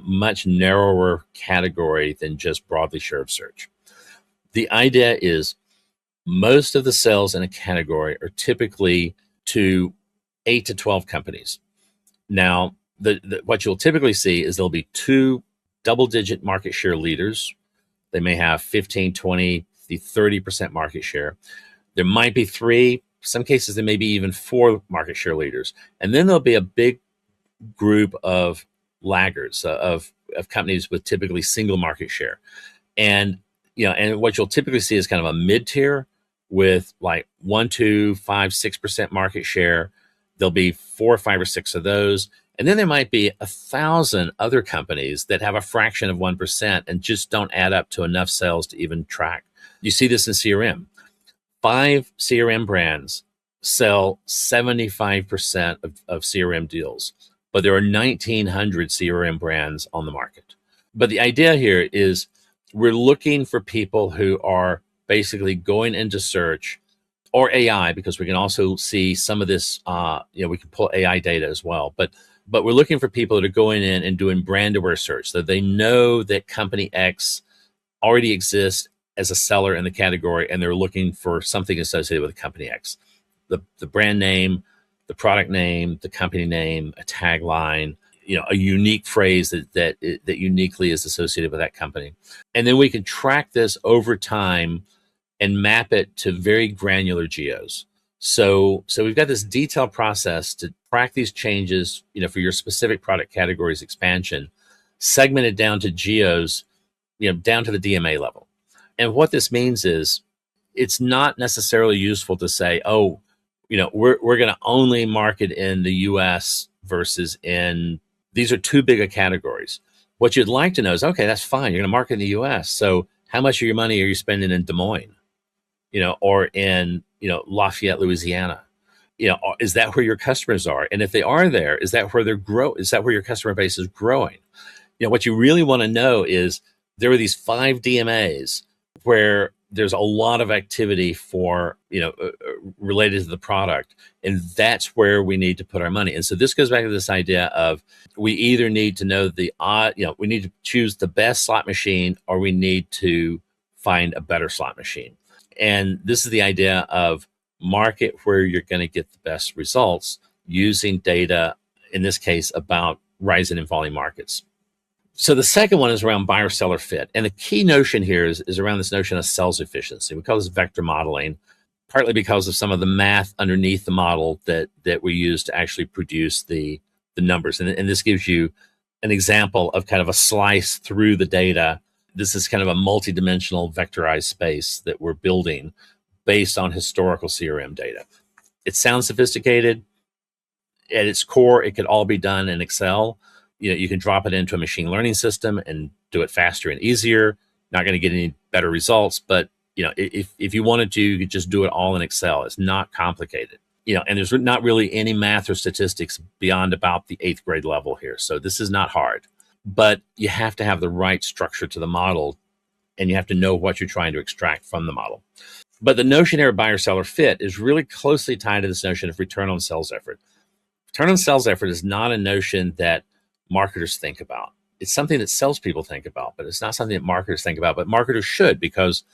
much narrower category than just broadly share of search. The idea is most of the sales in a category are typically to 8 to 12 companies. Now, what you'll typically see is there'll be 2 double-digit market share leaders. They may have 15, 20, 30% market share. There might be 3, some cases there may be even 4 market share leaders. And then there'll be a big group of laggards, of companies with typically single market share. And what you'll typically see is kind of a mid-tier with like 1, 2, 5, 6% market share. There'll be 4, 5, or 6 of those. And then there might be 1,000 other companies that have a fraction of 1% and just don't add up to enough sales to even track. You see this in CRM. 5 CRM brands sell 75% of CRM deals, but there are 1,900 CRM brands on the market. But the idea here is we're looking for people who are basically going into search or AI, because we can also see some of this, we can pull AI data as well. But we're looking for people that are going in and doing brand aware search, so they know that company X already exists as a seller in the category, and they're looking for something associated with company X, the brand name, the product name, the company name, a tagline, a unique phrase that uniquely is associated with that company. And then we can track this over time and map it to very granular geos. So we've got this detailed process to track these changes, for your specific product categories expansion, segmented down to geos, down to the DMA level. And what this means is it's not necessarily useful to say, oh, we're going to only market in the US versus in, these are too big a categories. What you'd like to know is, okay, that's fine. You're going to market in the US. So how much of your money are you spending in Des Moines, or in, Lafayette, Louisiana? Is that where your customers are? And if they are there, is that where is that where your customer base is growing? What you really want to know is there are these 5 DMAs where there's a lot of activity for, related to the product. And that's where we need to put our money. And so this goes back to this idea of, we either need to know we need to choose the best slot machine, or we need to find a better slot machine. And this is the idea of market where you're going to get the best results using data, in this case, about rising and falling markets. So the second one is around buyer-seller fit. And the key notion here is around this notion of sales efficiency. We call this vector modeling, partly because of some of the math underneath the model that we use to actually produce the numbers. And this gives you an example of kind of a slice through the data. This is kind of a multidimensional vectorized space that we're building based on historical CRM data. It sounds sophisticated. At its core, it could all be done in Excel. You can drop it into a machine learning system and do it faster and easier. Not going to get any better results, but if you wanted to, you could just do it all in Excel. It's not complicated. And there's not really any math or statistics beyond about the 8th grade level here. So this is not hard, but you have to have the right structure to the model, and you have to know what you're trying to extract from the model. But the notion here of buyer-seller fit is really closely tied to this notion of return on sales effort. Return on sales effort is not a notion that marketers think about. It's something that salespeople think about, but it's not something that marketers think about. But marketers should, because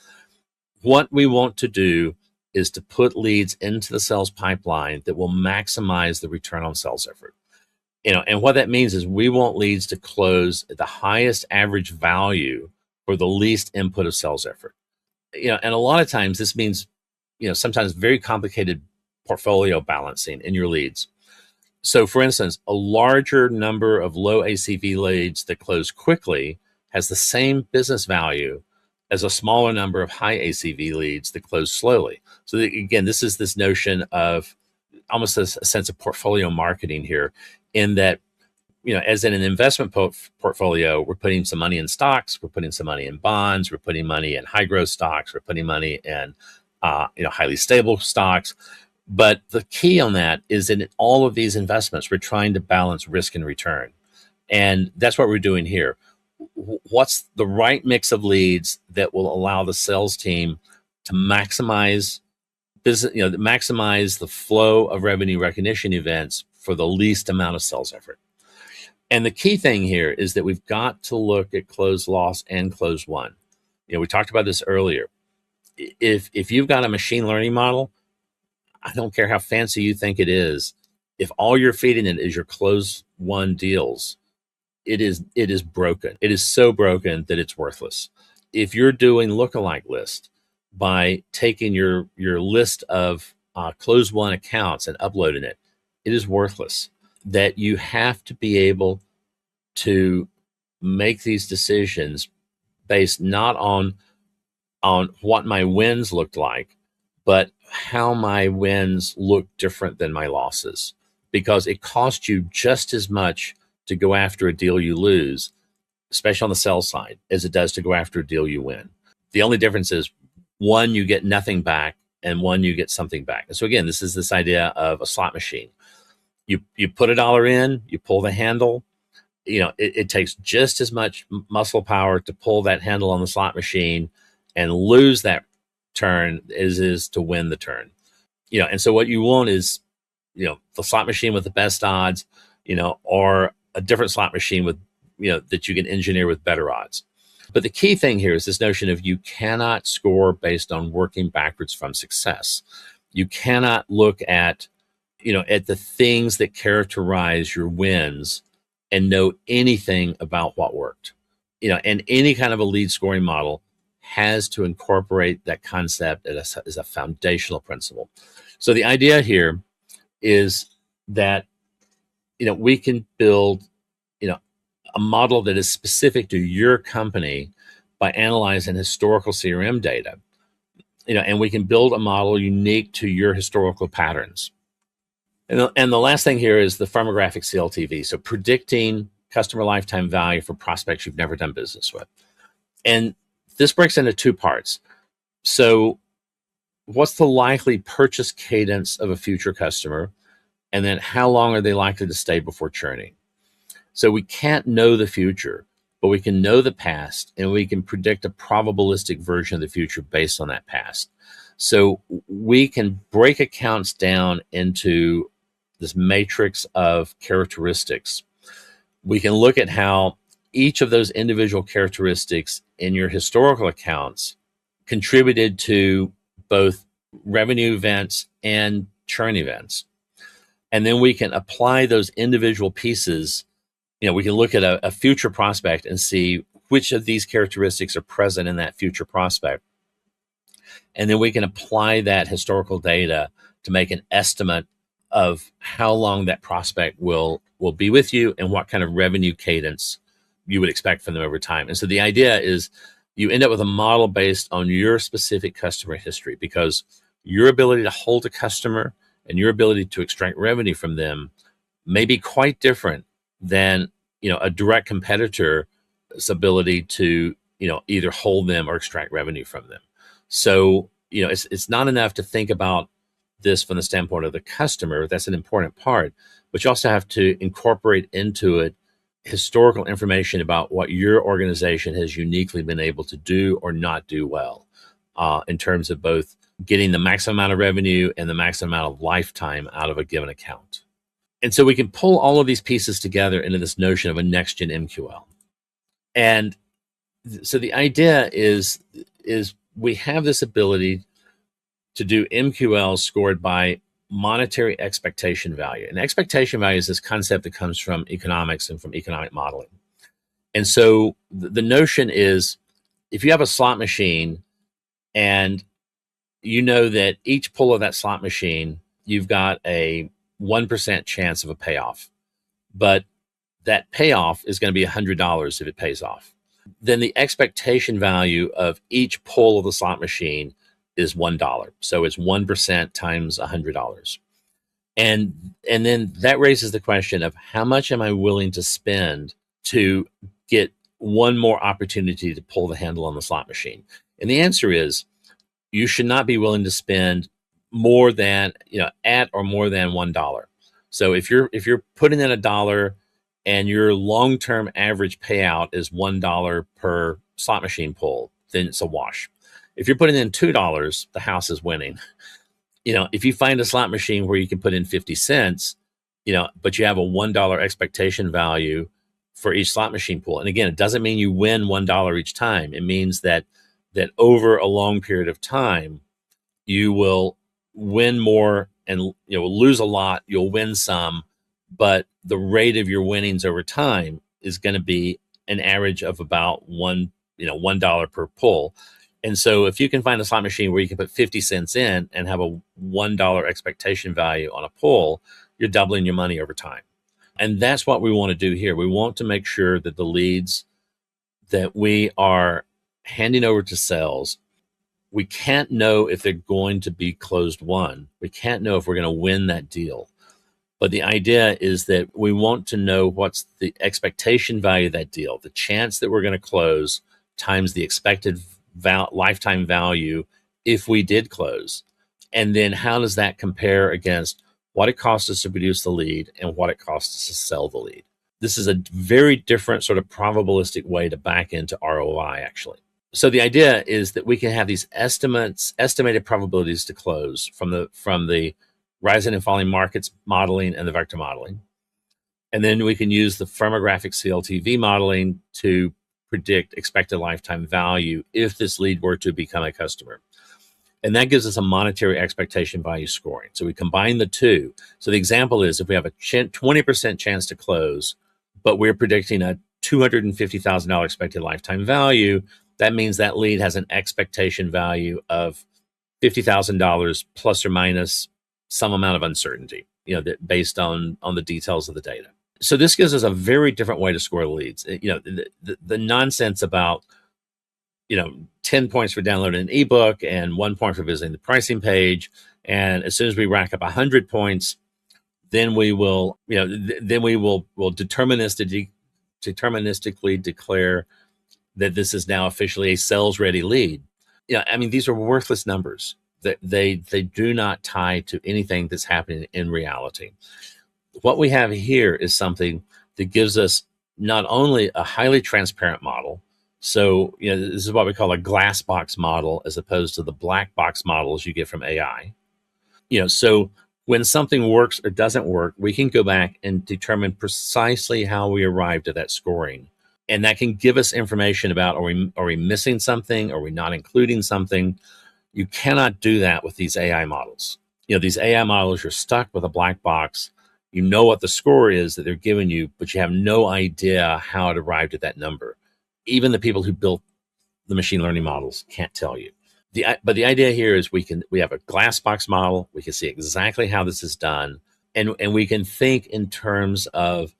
what we want to do is to put leads into the sales pipeline that will maximize the return on sales effort. And what that means is we want leads to close at the highest average value for the least input of sales effort. And a lot of times this means, sometimes very complicated portfolio balancing in your leads. So for instance, a larger number of low ACV leads that close quickly has the same business value as a smaller number of high ACV leads that close slowly. So again, this is this notion of almost a sense of portfolio marketing here, in that, as in an investment portfolio, we're putting some money in stocks, we're putting some money in bonds, we're putting money in high growth stocks, we're putting money in, highly stable stocks. But the key on that is, in all of these investments, we're trying to balance risk and return. And that's what we're doing here. What's the right mix of leads that will allow the sales team to maximize business, maximize the flow of revenue recognition events for the least amount of sales effort? And the key thing here is that we've got to look at close loss and close won. We talked about this earlier. If you've got a machine learning model, I don't care how fancy you think it is, if all you're feeding it is your close won deals, it is broken. It is so broken that it's worthless. If you're doing lookalike list by taking your list of close won accounts and uploading it, it is worthless. That you have to be able to make these decisions based not on what my wins looked like, but how my wins look different than my losses, because it costs you just as much to go after a deal you lose, especially on the sell side, as it does to go after a deal you win. The only difference is, one, you get nothing back, and one, you get something back. And so again, this is this idea of a slot machine. You put $1 in, you pull the handle. It takes just as much muscle power to pull that handle on the slot machine and lose that turn as is to win the turn. And so what you want is, the slot machine with the best odds, or a different slot machine with, that you can engineer with better odds. But the key thing here is this notion of you cannot score based on working backwards from success. You cannot look at, at the things that characterize your wins and know anything about what worked. And any kind of a lead scoring model has to incorporate that concept as a foundational principle. So the idea here is that, we can build, a model that is specific to your company by analyzing historical CRM data, and we can build a model unique to your historical patterns. And the last thing here is the Firmographic CLTV. So predicting customer lifetime value for prospects you've never done business with. And this breaks into two parts. So what's the likely purchase cadence of a future customer? And then how long are they likely to stay before churning? So we can't know the future, but we can know the past, and we can predict a probabilistic version of the future based on that past. So we can break accounts down into this matrix of characteristics. We can look at how each of those individual characteristics in your historical accounts contributed to both revenue events and churn events. And then we can apply those individual pieces. We can look at a future prospect and see which of these characteristics are present in that future prospect. And then we can apply that historical data to make an estimate of how long that prospect will be with you and what kind of revenue cadence you would expect from them over time. And so the idea is you end up with a model based on your specific customer history, because your ability to hold a customer and your ability to extract revenue from them may be quite different than, a direct competitor's ability to, either hold them or extract revenue from them. So, it's not enough to think about this from the standpoint of the customer. That's an important part, but you also have to incorporate into it historical information about what your organization has uniquely been able to do or not do well, in terms of both getting the maximum amount of revenue and the maximum amount of lifetime out of a given account. And so we can pull all of these pieces together into this notion of a NextGen MQL. And so the idea is we have this ability to do MQL scored by monetary expectation value. And expectation value is this concept that comes from economics and from economic modeling. And so the notion is, if you have a slot machine and you know that each pull of that slot machine, you've got a 1% chance of a payoff, but that payoff is going to be $100 if it pays off. Then the expectation value of each pull of the slot machine is $1. So it's 1% times $100. And then that raises the question of how much am I willing to spend to get one more opportunity to pull the handle on the slot machine? And the answer is, you should not be willing to spend more than, at or more than $1. So if you're putting in $1 and your long-term average payout is $1 per slot machine pull, then it's a wash. If you're putting in $2, the house is winning. If you find a slot machine where you can put in 50 cents, but you have a $1 expectation value for each slot machine pull. And again, it doesn't mean you win $1 each time. It means that over a long period of time, you will win more and lose a lot. You'll win some, but the rate of your winnings over time is going to be an average of about $1 per pull. And so if you can find a slot machine where you can put 50 cents in and have a $1 expectation value on a pull, you're doubling your money over time. And that's what we want to do here. We want to make sure that the leads that we are handing over to sales, we can't know if they're going to be closed won. We can't know if we're going to win that deal. But the idea is that we want to know what's the expectation value of that deal, the chance that we're going to close times the expected lifetime value if we did close. And then how does that compare against what it costs us to produce the lead and what it costs us to sell the lead? This is a very different sort of probabilistic way to back into ROI, actually. So the idea is that we can have these estimated probabilities to close from the rising and falling markets modeling and the vector modeling. And then we can use the Firmographic CLTV modeling to predict expected lifetime value if this lead were to become a customer. And that gives us a monetary expectation value scoring. So we combine the two. So the example is if we have a 20% chance to close, but we're predicting a $250,000 expected lifetime value, that means that lead has an expectation value of $50,000 plus or minus some amount of uncertainty, that based on the details of the data. So this gives us a very different way to score leads. The nonsense about 10 points for downloading an ebook and 1 point for visiting the pricing page, and as soon as we rack up 100 points, then we will deterministically declare that this is now officially a sales ready lead. These are worthless numbers. That they do not tie to anything that's happening in reality. What we have here is something that gives us not only a highly transparent model. So, this is what we call a glass box model as opposed to the black box models you get from AI. So when something works or doesn't work, we can go back and determine precisely how we arrived at that scoring. And that can give us information about, are we missing something? Are we not including something? You cannot do that with these AI models. These AI models, you're stuck with a black box. You know what the score is that they're giving you, but you have no idea how it arrived at that number. Even the people who built the machine learning models can't tell you. But the idea here is we have a glass box model. We can see exactly how this is done. And we can think in terms of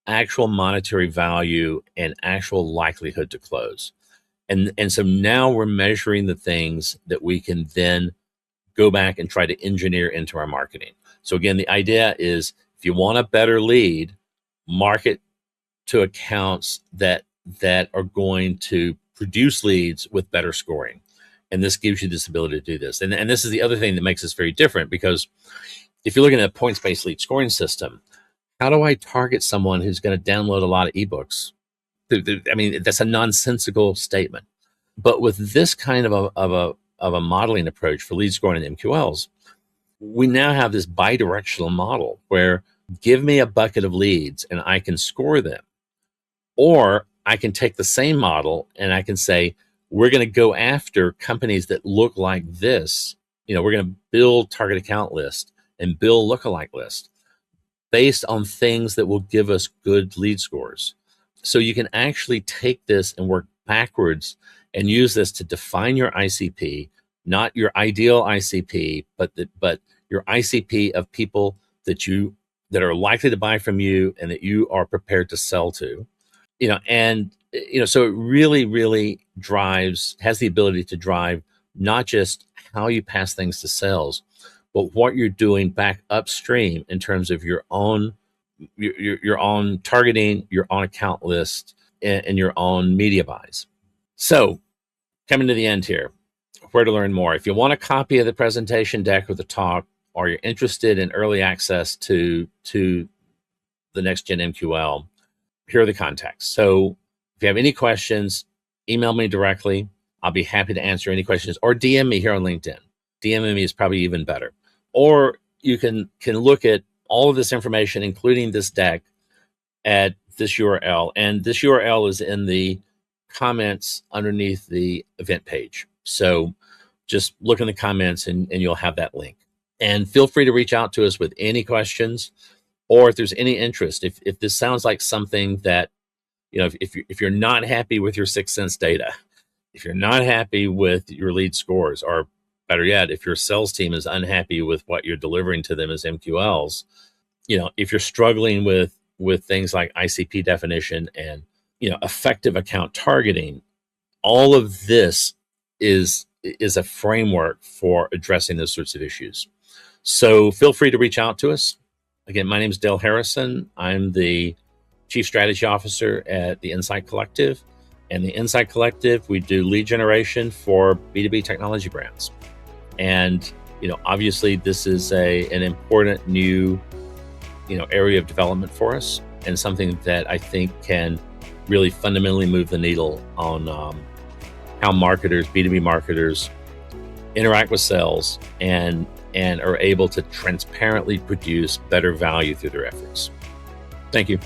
actual monetary value and actual likelihood to close. And so now we're measuring the things that we can then go back and try to engineer into our marketing. So again, the idea is if you want a better lead, market to accounts that are going to produce leads with better scoring. And this gives you this ability to do this. And this is the other thing that makes us very different, because if you're looking at a points-based lead scoring system, how do I target someone who's going to download a lot of ebooks? That's a nonsensical statement. But with this kind of a modeling approach for lead scoring and MQLs, we now have this bidirectional model where give me a bucket of leads and I can score them. Or I can take the same model and I can say, we're going to go after companies that look like this. We're going to build target account list and build lookalike list based on things that will give us good lead scores. So you can actually take this and work backwards and use this to define your ICP, not your ideal ICP, but your ICP of people that are likely to buy from you and that you are prepared to sell to. So it really, really has the ability to drive not just how you pass things to sales, but what you're doing back upstream in terms of your own targeting, your own account list, and your own media buys. So coming to the end here, where to learn more. If you want a copy of the presentation deck or the talk, or you're interested in early access to the NextGen MQL, here are the contacts. So if you have any questions, email me directly. I'll be happy to answer any questions, or DM me here on LinkedIn. DMing me is probably even better. Or you can look at all of this information, including this deck, at this URL. And this URL is in the comments underneath the event page. So just look in the comments and you'll have that link. And feel free to reach out to us with any questions, or if there's any interest. If this sounds like something that, if you're not happy with your 6 Sense data, if you're not happy with your lead scores, or better yet, if your sales team is unhappy with what you're delivering to them as MQLs, if you're struggling with things like ICP definition and, effective account targeting, all of this is a framework for addressing those sorts of issues. So feel free to reach out to us. Again, my name is Dale Harrison. I'm the Chief Strategy Officer at the Insight Collective. And the Insight Collective, we do lead generation for B2B technology brands. And, obviously this is an important new, area of development for us, and something that I think can really fundamentally move the needle on how marketers, B2B marketers, interact with sales and are able to transparently produce better value through their efforts. Thank you.